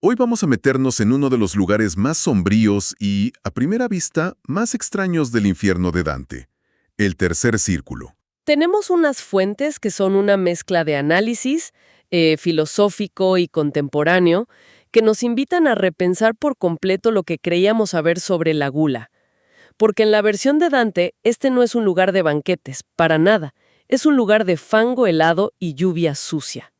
Hoy vamos a meternos en uno de los lugares más sombríos y, a primera vista, más extraños del infierno de Dante, el tercer círculo. Tenemos unas fuentes que son una mezcla de análisis filosófico y contemporáneo que nos invitan a repensar por completo lo que creíamos saber sobre la gula. Porque en la versión de Dante, este no es un lugar de banquetes, para nada. Es un lugar de fango helado y lluvia sucia.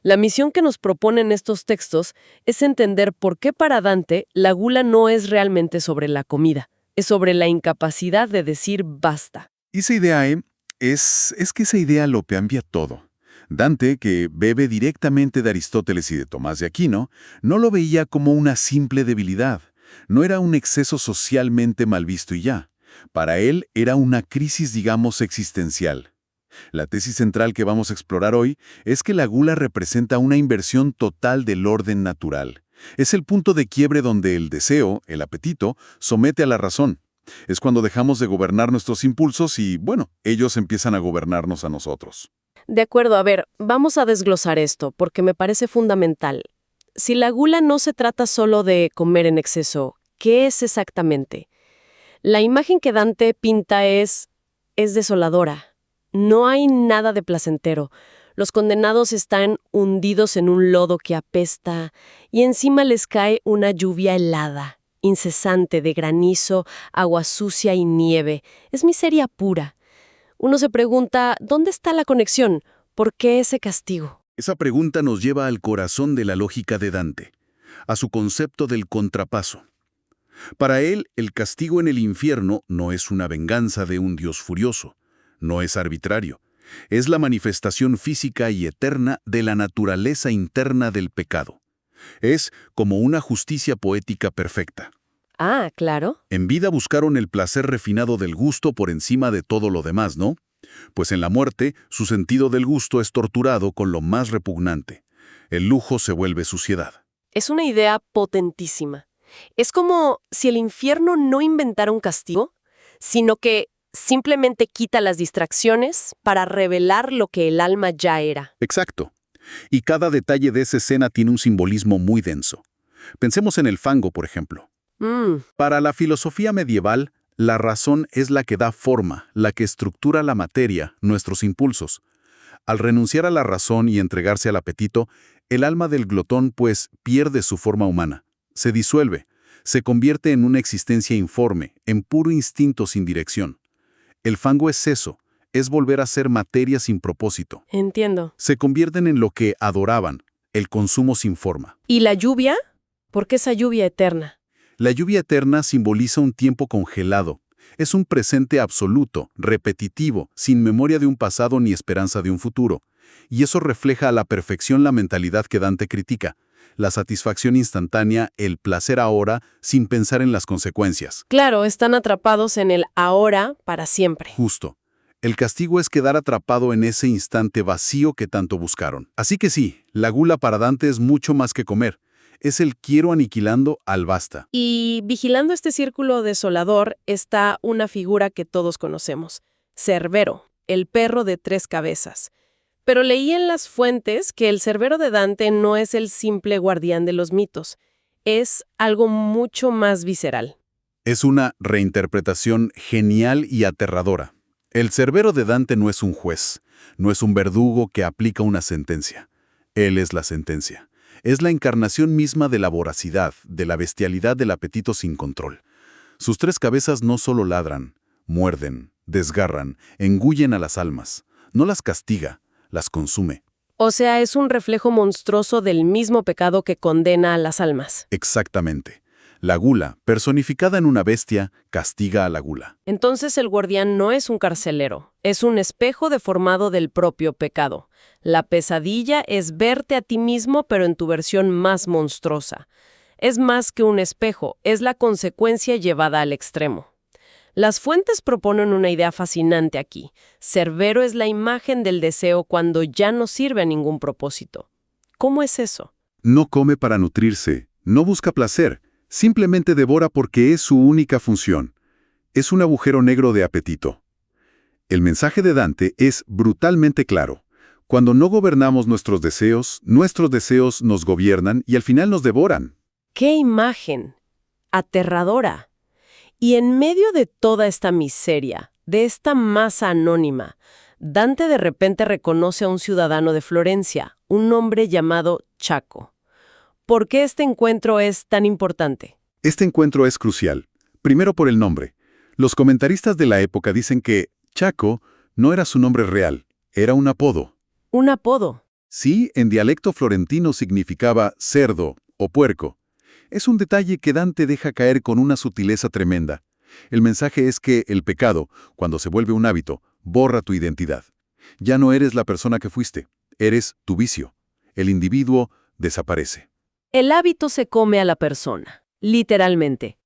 La misión que nos proponen estos textos es entender por qué para Dante la gula no es realmente sobre la comida, es sobre la incapacidad de decir basta. Esa idea, es que esa idea lo cambia todo. Dante, que bebe directamente de Aristóteles y de Tomás de Aquino, no lo veía como una simple debilidad. No era un exceso socialmente mal visto y ya. Para él era una crisis, digamos, existencial. La tesis central que vamos a explorar hoy es que la gula representa una inversión total del orden natural. Es el punto de quiebre donde el deseo, el apetito, somete a la razón. Es cuando dejamos de gobernar nuestros impulsos y, bueno, ellos empiezan a gobernarnos a nosotros. De acuerdo, a ver, vamos a desglosar esto porque me parece fundamental. Si la gula no se trata solo de comer en exceso, ¿qué es exactamente? La imagen que Dante pinta es desoladora. No hay nada de placentero. Los condenados están hundidos en un lodo que apesta y encima les cae una lluvia helada, incesante de granizo, agua sucia y nieve. Es miseria pura. Uno se pregunta, ¿dónde está la conexión? ¿Por qué ese castigo? Esa pregunta nos lleva al corazón de la lógica de Dante, a su concepto del contrapaso. Para él, el castigo en el infierno no es una venganza de un Dios furioso, no es arbitrario. Es la manifestación física y eterna de la naturaleza interna del pecado. Es como una justicia poética perfecta. Ah, claro. En vida buscaron el placer refinado del gusto por encima de todo lo demás, ¿no? Pues en la muerte, su sentido del gusto es torturado con lo más repugnante. El lujo se vuelve suciedad. Es una idea potentísima. Es como si el infierno no inventara un castigo, sino que simplemente quita las distracciones para revelar lo que el alma ya era. Exacto. Y cada detalle de esa escena tiene un simbolismo muy denso. Pensemos en el fango, por ejemplo. Para la filosofía medieval, la razón es la que da forma, la que estructura la materia, nuestros impulsos. Al renunciar a la razón y entregarse al apetito, el alma del glotón, pues, pierde su forma humana. Se disuelve, se convierte en una existencia informe, en puro instinto sin dirección. El fango es eso, es volver a ser materia sin propósito. Entiendo. Se convierten en lo que adoraban, el consumo sin forma. ¿Y la lluvia? ¿Por qué esa lluvia eterna? La lluvia eterna simboliza un tiempo congelado. Es un presente absoluto, repetitivo, sin memoria de un pasado ni esperanza de un futuro. Y eso refleja a la perfección la mentalidad que Dante critica. La satisfacción instantánea, el placer ahora, sin pensar en las consecuencias. Claro, están atrapados en el ahora para siempre. Justo. El castigo es quedar atrapado en ese instante vacío que tanto buscaron. Así que sí, la gula para Dante es mucho más que comer. Es el quiero aniquilando al basta. Y vigilando este círculo desolador está una figura que todos conocemos. Cerbero, el perro de 3 cabezas. Pero leí en las fuentes que el Cerbero de Dante no es el simple guardián de los mitos. Es algo mucho más visceral. Es una reinterpretación genial y aterradora. El Cerbero de Dante no es un juez, no es un verdugo que aplica una sentencia. Él es la sentencia. Es la encarnación misma de la voracidad, de la bestialidad del apetito sin control. Sus 3 cabezas no solo ladran, muerden, desgarran, engullen a las almas. No las castiga, las consume. O sea, es un reflejo monstruoso del mismo pecado que condena a las almas. Exactamente. La gula, personificada en una bestia, castiga a la gula. Entonces el guardián no es un carcelero, es un espejo deformado del propio pecado. La pesadilla es verte a ti mismo, pero en tu versión más monstruosa. Es más que un espejo, es la consecuencia llevada al extremo. Las fuentes proponen una idea fascinante aquí. Cerbero es la imagen del deseo cuando ya no sirve a ningún propósito. ¿Cómo es eso? No come para nutrirse, no busca placer, simplemente devora porque es su única función. Es un agujero negro de apetito. El mensaje de Dante es brutalmente claro. Cuando no gobernamos nuestros deseos nos gobiernan y al final nos devoran. ¡Qué imagen! Aterradora. Y en medio de toda esta miseria, de esta masa anónima, Dante de repente reconoce a un ciudadano de Florencia, un hombre llamado Chaco. ¿Por qué este encuentro es tan importante? Este encuentro es crucial. Primero por el nombre. Los comentaristas de la época dicen que Chaco no era su nombre real, era un apodo. Un apodo. Sí, en dialecto florentino significaba cerdo o puerco. Es un detalle que Dante deja caer con una sutileza tremenda. El mensaje es que el pecado, cuando se vuelve un hábito, borra tu identidad. Ya no eres la persona que fuiste, eres tu vicio. El individuo desaparece. El hábito se come a la persona, literalmente.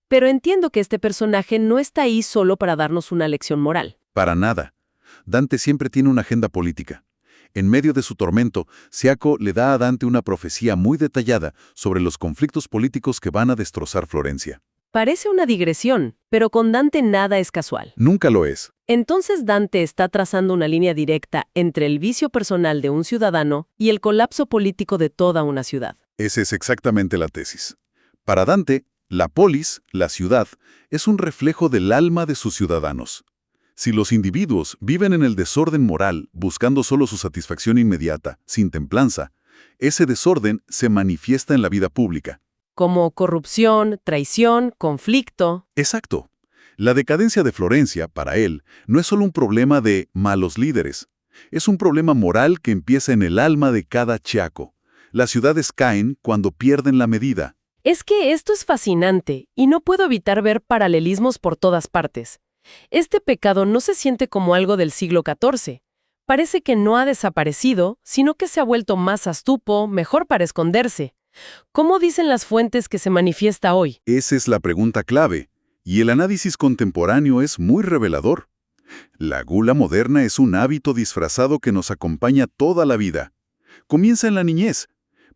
Pero entiendo que este personaje no está ahí solo para darnos una lección moral. Para nada. Dante siempre tiene una agenda política. En medio de su tormento, Ciaco le da a Dante una profecía muy detallada sobre los conflictos políticos que van a destrozar Florencia. Parece una digresión, pero con Dante nada es casual. Nunca lo es. Entonces Dante está trazando una línea directa entre el vicio personal de un ciudadano y el colapso político de toda una ciudad. Esa es exactamente la tesis. Para Dante, la polis, la ciudad, es un reflejo del alma de sus ciudadanos. Si los individuos viven en el desorden moral, buscando solo su satisfacción inmediata, sin templanza, ese desorden se manifiesta en la vida pública. Como corrupción, traición, conflicto. Exacto. La decadencia de Florencia, para él, no es solo un problema de malos líderes. Es un problema moral que empieza en el alma de cada chiaco. Las ciudades caen cuando pierden la medida. Es que esto es fascinante y no puedo evitar ver paralelismos por todas partes. Este pecado no se siente como algo del siglo XIV. Parece que no ha desaparecido, sino que se ha vuelto más astupo, mejor para esconderse. ¿Cómo dicen las fuentes que se manifiesta hoy? Esa es la pregunta clave, y el análisis contemporáneo es muy revelador. La gula moderna es un hábito disfrazado que nos acompaña toda la vida. Comienza en la niñez.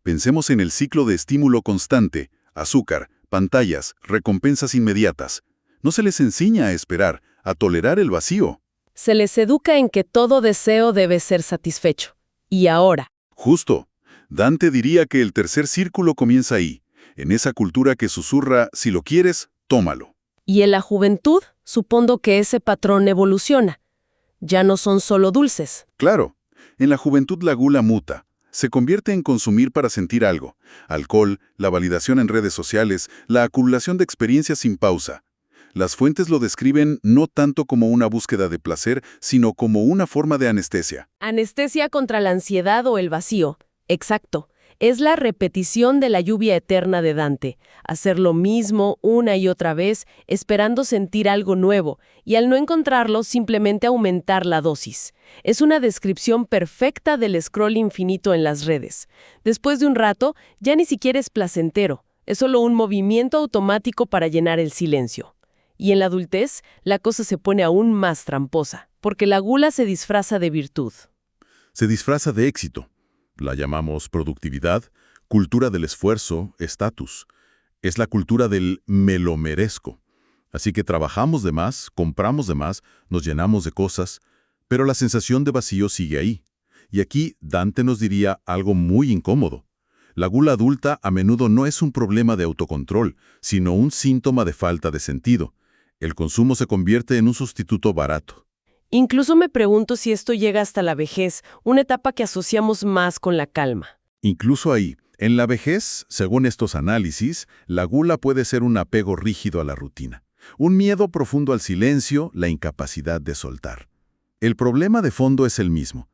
Pensemos en el ciclo de estímulo constante, azúcar, pantallas, recompensas inmediatas. No se les enseña a esperar, a tolerar el vacío. Se les educa en que todo deseo debe ser satisfecho. Y ahora. Justo. Dante diría que el tercer círculo comienza ahí, en esa cultura que susurra, si lo quieres, tómalo. Y en la juventud, supongo que ese patrón evoluciona. Ya no son solo dulces. Claro, en la juventud la gula muta. Se convierte en consumir para sentir algo. Alcohol, la validación en redes sociales, la acumulación de experiencias sin pausa. Las fuentes lo describen no tanto como una búsqueda de placer, sino como una forma de anestesia. Anestesia contra la ansiedad o el vacío. Exacto. Es la repetición de la lluvia eterna de Dante. Hacer lo mismo una y otra vez, esperando sentir algo nuevo, y al no encontrarlo, simplemente aumentar la dosis. Es una descripción perfecta del scroll infinito en las redes. Después de un rato, ya ni siquiera es placentero. Es solo un movimiento automático para llenar el silencio. Y en la adultez, la cosa se pone aún más tramposa, porque la gula se disfraza de virtud. Se disfraza de éxito. La llamamos productividad, cultura del esfuerzo, estatus. Es la cultura del me lo merezco. Así que trabajamos de más, compramos de más, nos llenamos de cosas, pero la sensación de vacío sigue ahí. Y aquí Dante nos diría algo muy incómodo. La gula adulta a menudo no es un problema de autocontrol, sino un síntoma de falta de sentido. El consumo se convierte en un sustituto barato. Incluso me pregunto si esto llega hasta la vejez, una etapa que asociamos más con la calma. Incluso ahí, en la vejez, según estos análisis, la gula puede ser un apego rígido a la rutina, un miedo profundo al silencio, la incapacidad de soltar. El problema de fondo es el mismo: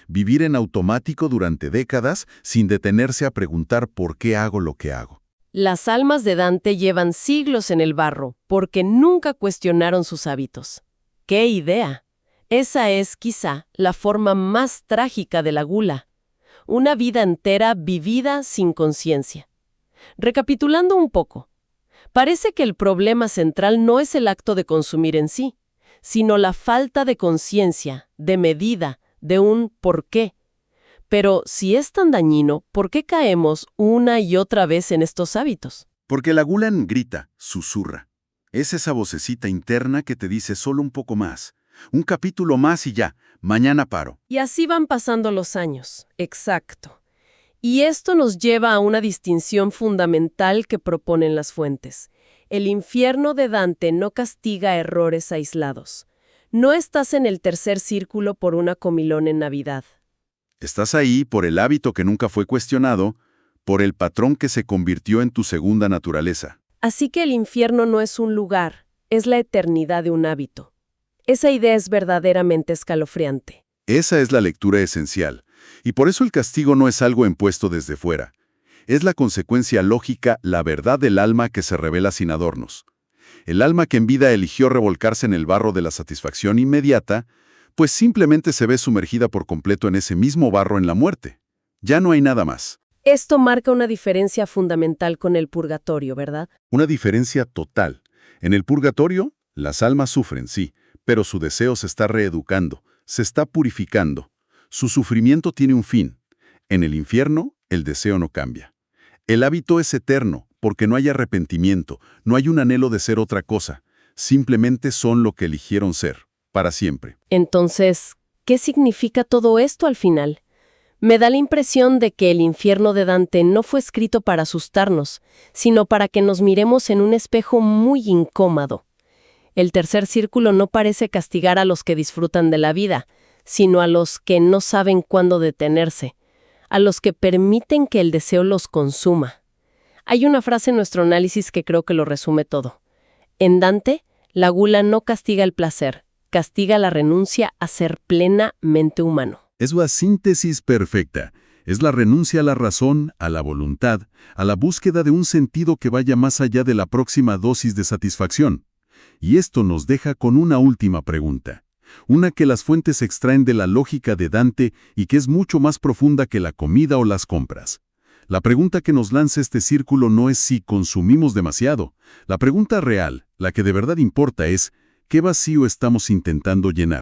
vivir en automático durante décadas sin detenerse a preguntar por qué hago lo que hago. Las almas de Dante llevan siglos en el barro porque nunca cuestionaron sus hábitos. ¡Qué idea! Esa es, quizá, la forma más trágica de la gula. Una vida entera vivida sin conciencia. Recapitulando un poco, parece que el problema central no es el acto de consumir en sí, sino la falta de conciencia, de medida, de un por qué. Pero si es tan dañino, ¿por qué caemos una y otra vez en estos hábitos? Porque la gula grita, susurra. Es esa vocecita interna que te dice solo un poco más. Un capítulo más y ya, mañana paro. Y así van pasando los años. Exacto. Y esto nos lleva a una distinción fundamental que proponen las fuentes. El infierno de Dante no castiga errores aislados. No estás en el tercer círculo por una comilón en Navidad. Estás ahí por el hábito que nunca fue cuestionado, por el patrón que se convirtió en tu segunda naturaleza. Así que el infierno no es un lugar, es la eternidad de un hábito. Esa idea es verdaderamente escalofriante. Esa es la lectura esencial, y por eso el castigo no es algo impuesto desde fuera. Es la consecuencia lógica, la verdad del alma que se revela sin adornos. El alma que en vida eligió revolcarse en el barro de la satisfacción inmediata, pues simplemente se ve sumergida por completo en ese mismo barro en la muerte. Ya no hay nada más. Esto marca una diferencia fundamental con el purgatorio, ¿verdad? Una diferencia total. En el purgatorio, las almas sufren, sí, pero su deseo se está reeducando, se está purificando. Su sufrimiento tiene un fin. En el infierno, el deseo no cambia. El hábito es eterno, porque no hay arrepentimiento, no hay un anhelo de ser otra cosa. Simplemente son lo que eligieron ser, para siempre. Entonces, ¿qué significa todo esto al final? Me da la impresión de que el infierno de Dante no fue escrito para asustarnos, sino para que nos miremos en un espejo muy incómodo. El tercer círculo no parece castigar a los que disfrutan de la vida, sino a los que no saben cuándo detenerse, a los que permiten que el deseo los consuma. Hay una frase en nuestro análisis que creo que lo resume todo. En Dante, la gula no castiga el placer, castiga la renuncia a ser plenamente humano. Es la síntesis perfecta. Es la renuncia a la razón, a la voluntad, a la búsqueda de un sentido que vaya más allá de la próxima dosis de satisfacción. Y esto nos deja con una última pregunta. Una que las fuentes extraen de la lógica de Dante y que es mucho más profunda que la comida o las compras. La pregunta que nos lanza este círculo no es si consumimos demasiado. La pregunta real, la que de verdad importa es, ¿qué vacío estamos intentando llenar?